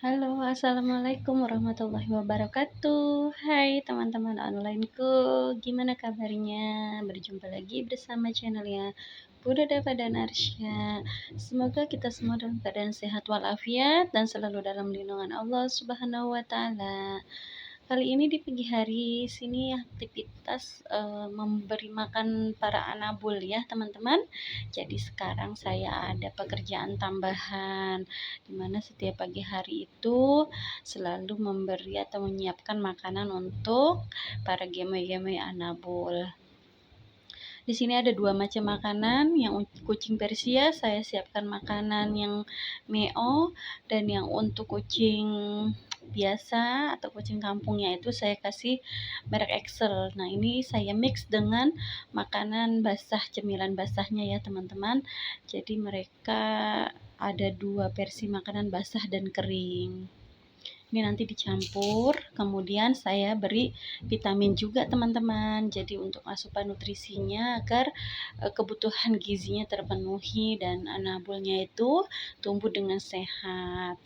Halo, assalamualaikum warahmatullahi wabarakatuh. Hai teman-teman onlineku, gimana kabarnya? Berjumpa lagi bersama channelnya Bunda Dava dan Arsya. Semoga kita semua dalam keadaan sehat walafiat dan selalu dalam lindungan Allah Subhanahu wa Ta'ala. Kali ini di pagi hari sini aktivitas memberi makan para anabul ya teman-teman. Jadi sekarang saya ada pekerjaan tambahan di mana setiap pagi hari itu selalu memberi atau menyiapkan makanan untuk para gemoy-gemoy anabul. Di sini ada dua macam makanan, yang kucing Persia saya siapkan makanan yang meo, dan yang untuk kucing biasa atau kucing kampungnya itu saya kasih merek Excel. Nah, ini saya mix dengan makanan basah, cemilan basahnya ya teman-teman. Jadi mereka ada dua versi makanan basah dan kering. Ini nanti dicampur, kemudian saya beri vitamin juga teman-teman. Jadi untuk asupan nutrisinya agar kebutuhan gizinya terpenuhi dan anabulnya itu tumbuh dengan sehat.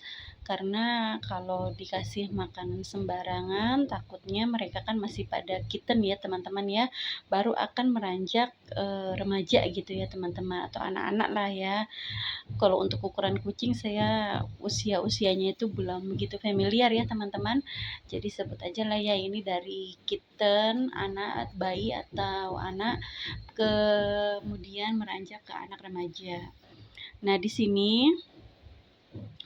Karena kalau dikasih makanan sembarangan, takutnya mereka kan masih pada kitten ya teman-teman ya, baru akan meranjak remaja gitu ya teman-teman, atau anak-anak lah ya. Kalau untuk ukuran kucing saya usia-usianya itu belum begitu familiar ya teman-teman. Jadi sebut aja lah ya ini dari kitten, anak bayi atau anak kemudian meranjak ke anak remaja. Nah, di sini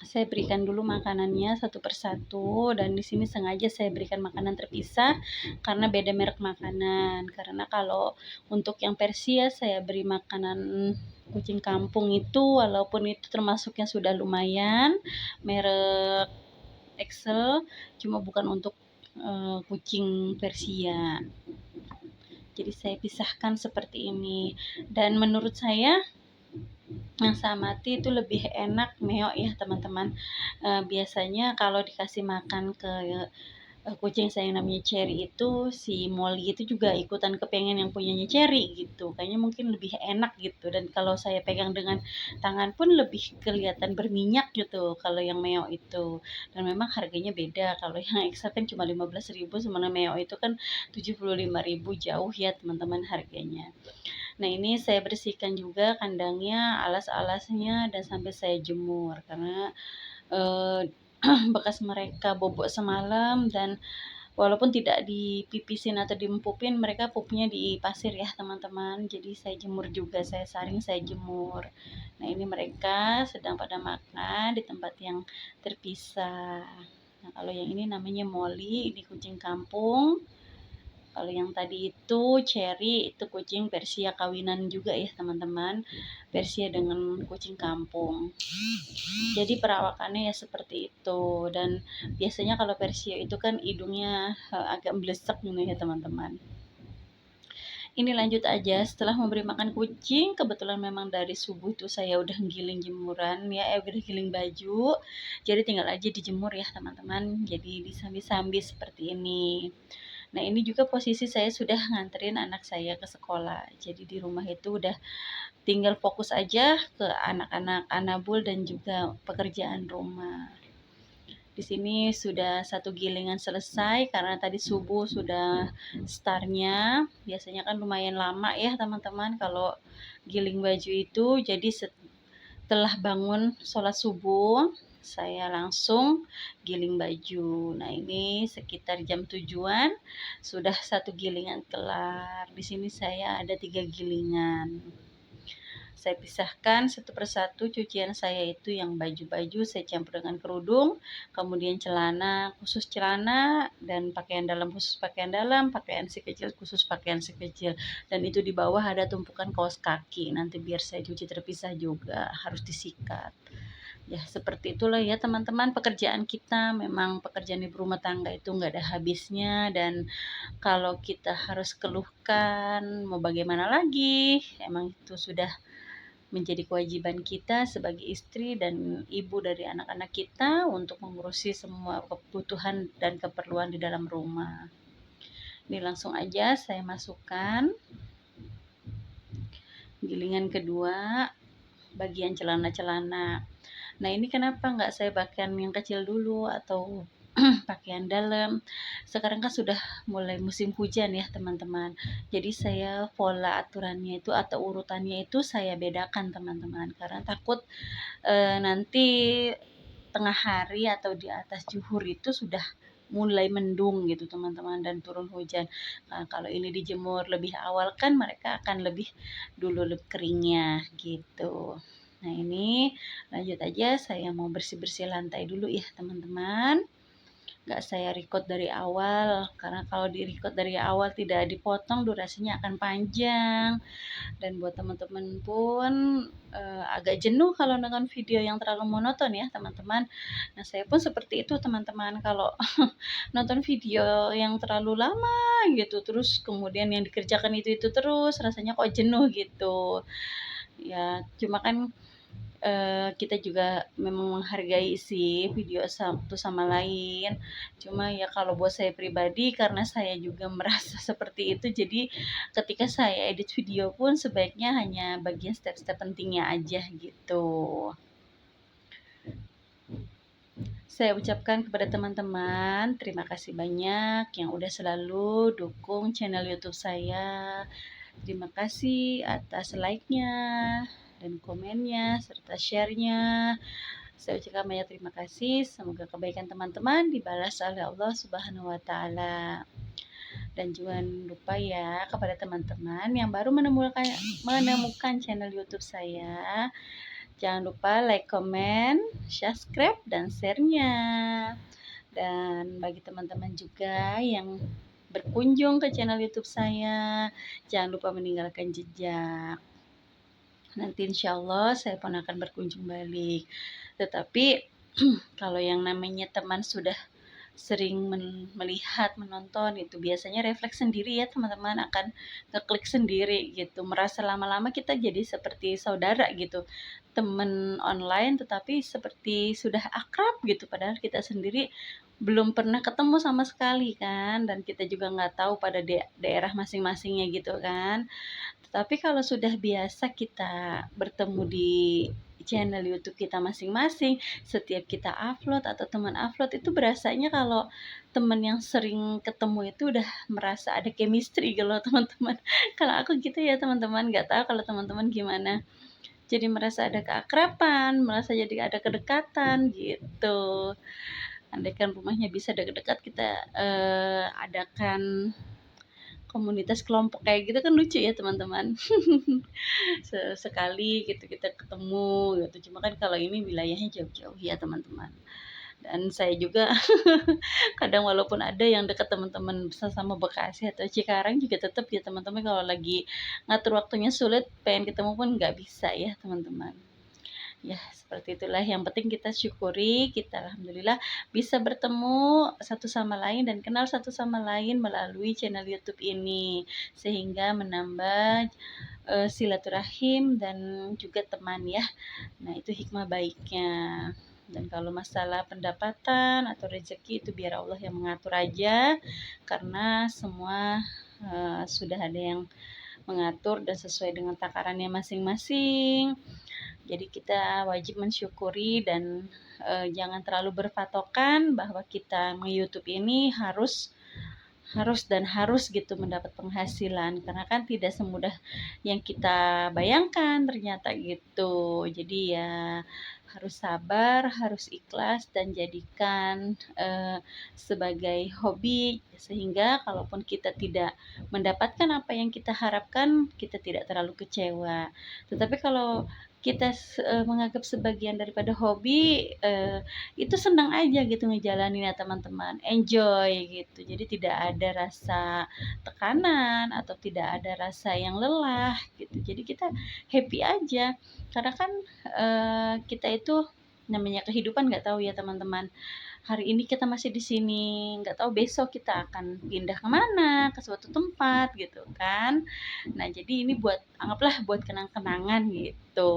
saya berikan dulu makanannya satu persatu, dan di sini sengaja saya berikan makanan terpisah karena beda merek makanan. Karena kalau untuk yang Persia saya beri makanan kucing kampung itu, walaupun itu termasuknya sudah lumayan merek Excel, cuma bukan untuk kucing Persia. Jadi saya pisahkan seperti ini, dan menurut saya yang saya amati itu lebih enak meo ya teman-teman. Biasanya kalau dikasih makan ke kucing saya yang namanya Cherry itu, si Molly itu juga ikutan kepengen yang punyanya Cherry gitu. Kayaknya mungkin lebih enak gitu, dan kalau saya pegang dengan tangan pun lebih kelihatan berminyak gitu kalau yang meo itu. Dan memang harganya beda. Kalau yang Excel kan cuma 15.000, sementara meo itu kan 75.000, jauh ya teman-teman harganya. Nah, ini saya bersihkan juga kandangnya, alas-alasnya, dan sampai saya jemur karena bekas mereka bobok semalam, dan walaupun tidak dipipisin atau diempupin, mereka pupnya di pasir ya teman-teman. Jadi saya jemur juga, saya saring, saya jemur. Nah, ini mereka sedang pada makan di tempat yang terpisah. Nah, kalau yang ini namanya Molly, ini kucing kampung. Kalau yang tadi itu Cherry, itu kucing Persia kawinan juga ya teman-teman. Persia dengan kucing kampung. Jadi perawakannya ya seperti itu. Dan biasanya kalau Persia itu kan hidungnya agak blesek gitu ya teman-teman. Ini lanjut aja, setelah memberi makan kucing, kebetulan memang dari subuh itu saya udah giling jemuran ya, udah giling baju. Jadi tinggal aja dijemur ya teman-teman. Jadi disambi-sambi seperti ini. Nah, ini juga posisi saya sudah nganterin anak saya ke sekolah. Jadi di rumah itu udah tinggal fokus aja ke anak-anak anabul dan juga pekerjaan rumah. Di sini sudah satu gilingan selesai karena tadi subuh sudah startnya. Biasanya kan lumayan lama ya teman-teman kalau giling baju itu. Jadi setelah bangun sholat subuh, saya langsung giling baju. Nah, ini sekitar jam 7-an sudah satu gilingan kelar. Di sini saya ada 3 gilingan. Saya pisahkan satu persatu cucian saya itu, yang baju-baju saya campur dengan kerudung, kemudian celana khusus celana, dan pakaian dalam khusus pakaian dalam, pakaian si kecil khusus pakaian si kecil. Dan itu di bawah ada tumpukan kaos kaki. Nanti biar saya cuci terpisah juga, harus disikat. Ya, seperti itulah ya teman-teman, pekerjaan kita. Memang pekerjaan ibu rumah tangga itu nggak ada habisnya, dan kalau kita harus keluhkan, mau bagaimana lagi? Emang itu sudah menjadi kewajiban kita sebagai istri dan ibu dari anak-anak kita untuk mengurusi semua kebutuhan dan keperluan di dalam rumah. Ini langsung aja saya masukkan gilingan kedua, bagian celana-celana. Nah ini kenapa nggak saya pakaian yang kecil dulu atau pakaian dalam. Sekarang kan sudah mulai musim hujan ya teman-teman. Jadi saya pola aturannya itu atau urutannya itu saya bedakan teman-teman. Karena takut nanti tengah hari atau di atas zuhur itu sudah mulai mendung gitu teman-teman dan turun hujan. Nah, kalau ini dijemur lebih awal kan mereka akan lebih dulu keringnya gitu. Nah ini lanjut aja, saya mau bersih-bersih lantai dulu ya teman-teman. Nggak saya record dari awal, karena kalau di record dari awal tidak dipotong durasinya akan panjang. Dan buat teman-teman pun agak jenuh kalau nonton video yang terlalu monoton ya teman-teman. Nah saya pun seperti itu teman-teman, kalau nonton video yang terlalu lama gitu terus kemudian yang dikerjakan itu terus rasanya kok jenuh gitu ya. Cuma kan kita juga memang menghargai sih video satu sama lain. Cuma ya kalau buat saya pribadi karena saya juga merasa seperti itu, jadi ketika saya edit video pun sebaiknya hanya bagian step-step pentingnya aja gitu. Saya ucapkan kepada teman-teman terima kasih banyak yang udah selalu dukung channel YouTube saya. Terima kasih atas like-nya dan komennya serta share-nya. Saya ucapkan banyak terima kasih. Semoga kebaikan teman-teman dibalas oleh Allah Subhanahu wa taala. Dan jangan lupa ya kepada teman-teman yang baru menemukan channel YouTube saya, jangan lupa like, comment, subscribe, dan share-nya. Dan bagi teman-teman juga yang berkunjung ke channel YouTube saya, jangan lupa meninggalkan jejak. Nanti insya Allah saya pun akan berkunjung balik. Tetapi kalau yang namanya teman sudah sering melihat, menonton, itu biasanya refleks sendiri ya teman-teman, akan ngeklik sendiri gitu. Merasa lama-lama kita jadi seperti saudara gitu. Teman online tetapi seperti sudah akrab gitu. Padahal kita sendiri belum pernah ketemu sama sekali kan. Dan kita juga nggak tahu pada daerah masing-masingnya gitu kan. Tapi kalau sudah biasa kita bertemu di channel YouTube kita masing-masing, setiap kita upload atau teman upload itu berasanya kalau teman yang sering ketemu itu udah merasa ada chemistry gitu loh teman-teman. Kalau aku gitu ya teman-teman, nggak tahu kalau teman-teman gimana. Jadi merasa ada keakraban, merasa jadi ada kedekatan gitu. Andaikan rumahnya bisa dekat-dekat, kita adakan komunitas kelompok kayak gitu kan lucu ya teman-teman. Sekali gitu kita ketemu gitu. Cuma kan kalau ini wilayahnya jauh-jauh ya teman-teman. Dan saya juga kadang walaupun ada yang dekat teman-teman sama Bekasi atau Cikarang juga tetap ya teman-teman, kalau lagi ngatur waktunya sulit pengen ketemu pun nggak bisa ya teman-teman. Ya, seperti itulah. Yang penting kita syukuri, kita alhamdulillah bisa bertemu satu sama lain dan kenal satu sama lain melalui channel YouTube ini, sehingga menambah silaturahim dan juga teman ya. Nah, itu hikmah baiknya. Dan kalau masalah pendapatan atau rezeki itu biar Allah yang mengatur aja, karena semua sudah ada yang mengatur dan sesuai dengan takarannya masing-masing. Jadi kita wajib mensyukuri dan jangan terlalu berpatokan bahwa kita meng-YouTube ini harus gitu mendapat penghasilan, karena kan tidak semudah yang kita bayangkan ternyata gitu. Jadi ya harus sabar, harus ikhlas dan jadikan sebagai hobi, sehingga kalaupun kita tidak mendapatkan apa yang kita harapkan, kita tidak terlalu kecewa. Tetapi kalau kita menganggap sebagian daripada hobi, itu senang aja gitu ngejalanin ya teman-teman, enjoy gitu. Jadi tidak ada rasa tekanan atau tidak ada rasa yang lelah gitu. Jadi kita happy aja, karena kan kita itu namanya kehidupan nggak tahu ya teman-teman. Hari ini kita masih di sini, nggak tahu besok kita akan pindah kemana, ke suatu tempat gitu kan. Nah jadi ini anggaplah buat kenang-kenangan gitu.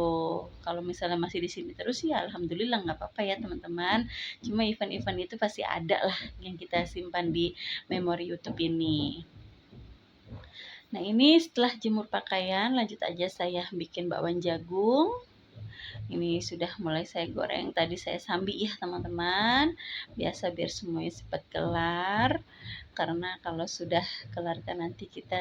Kalau misalnya masih di sini terus ya alhamdulillah nggak apa-apa ya teman-teman. Cuma event-event itu pasti ada lah yang kita simpan di memori YouTube ini. Nah ini setelah jemur pakaian, lanjut aja saya bikin bakwan jagung. Ini sudah mulai saya goreng, tadi saya sambi ya teman-teman, biasa biar semuanya cepat kelar, karena kalau sudah kelar kan nanti kita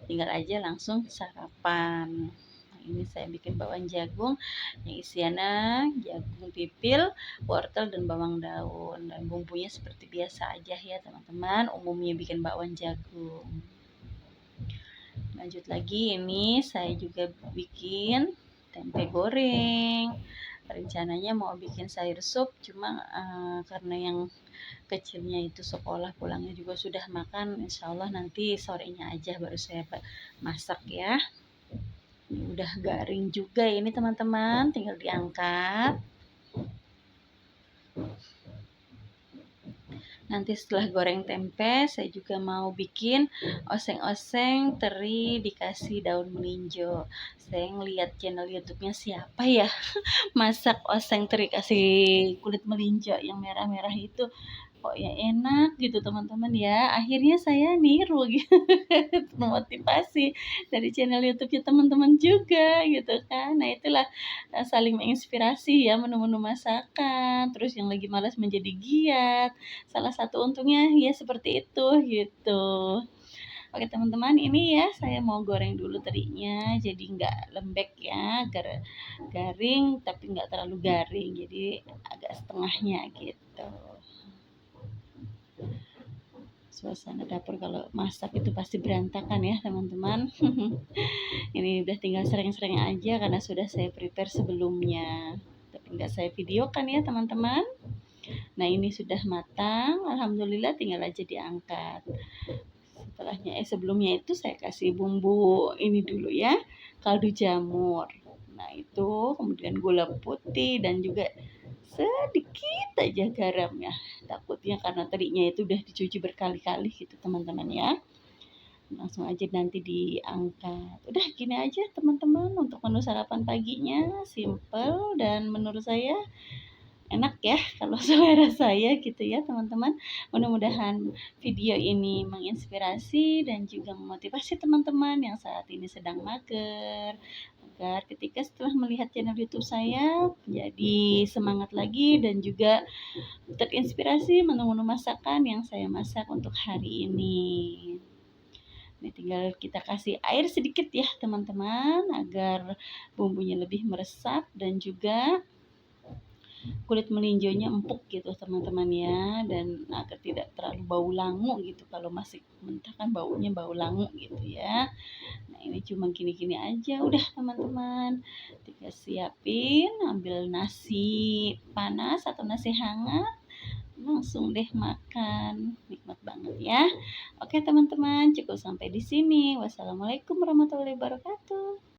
tinggal aja langsung sarapan. Nah, ini saya bikin bakwan jagung yang isiannya jagung pipil, wortel dan bawang daun, dan bumbunya seperti biasa aja ya teman-teman, umumnya bikin bakwan jagung. Lanjut lagi, ini saya juga bikin tempe goreng. Rencananya mau bikin sayur sup, cuma karena yang kecilnya itu sekolah pulangnya juga sudah makan, insya Allah nanti sorenya aja baru saya masak ya. Ini udah garing juga ini teman-teman, tinggal diangkat. Nanti setelah goreng tempe, saya juga mau bikin oseng-oseng teri dikasih daun melinjo. Saya ngeliat channel YouTube-nya siapa ya, masak oseng teri kasih kulit melinjo yang merah-merah itu. Kok ya enak gitu teman-teman ya. Akhirnya saya niru gitu. Memotivasi dari channel YouTube-nya teman-teman juga gitu kan. Nah, itulah saling menginspirasi ya menu-menu masakan. Terus yang lagi malas menjadi giat. Salah satu untungnya ya seperti itu gitu. Oke teman-teman, ini ya saya mau goreng dulu terinya, jadi nggak lembek ya, garing tapi nggak terlalu garing, jadi agak setengahnya gitu. Suasana dapur kalau masak itu pasti berantakan ya teman-teman. Ini udah tinggal sering-sering aja karena sudah saya prepare sebelumnya, tapi nggak saya videokan ya teman-teman. Nah, ini sudah matang, alhamdulillah, tinggal aja diangkat. Sebelumnya itu saya kasih bumbu ini dulu ya, kaldu jamur. Nah, itu kemudian gula putih dan juga sedikit aja garam ya. Takutnya karena terinya itu udah dicuci berkali-kali gitu teman-teman ya. Langsung aja nanti diangkat. Udah gini aja teman-teman untuk menu sarapan paginya, simple dan menurut saya enak ya kalau selera saya gitu ya teman-teman. Mudah-mudahan video ini menginspirasi dan juga memotivasi teman-teman yang saat ini sedang mager, agar ketika setelah melihat channel YouTube saya jadi semangat lagi dan juga terinspirasi menu-menu masakan yang saya masak untuk hari ini. Ini tinggal kita kasih air sedikit ya teman-teman agar bumbunya lebih meresap dan juga kulit melinjonya empuk gitu teman-teman ya, dan agar tidak terlalu bau langu gitu, kalau masih mentah kan baunya bau langu gitu ya. Nah, ini cuma gini-gini aja udah teman-teman, tinggal siapin, ambil nasi panas atau nasi hangat, langsung deh makan, nikmat banget ya. Oke teman-teman, cukup sampai di sini. Wassalamualaikum warahmatullahi wabarakatuh.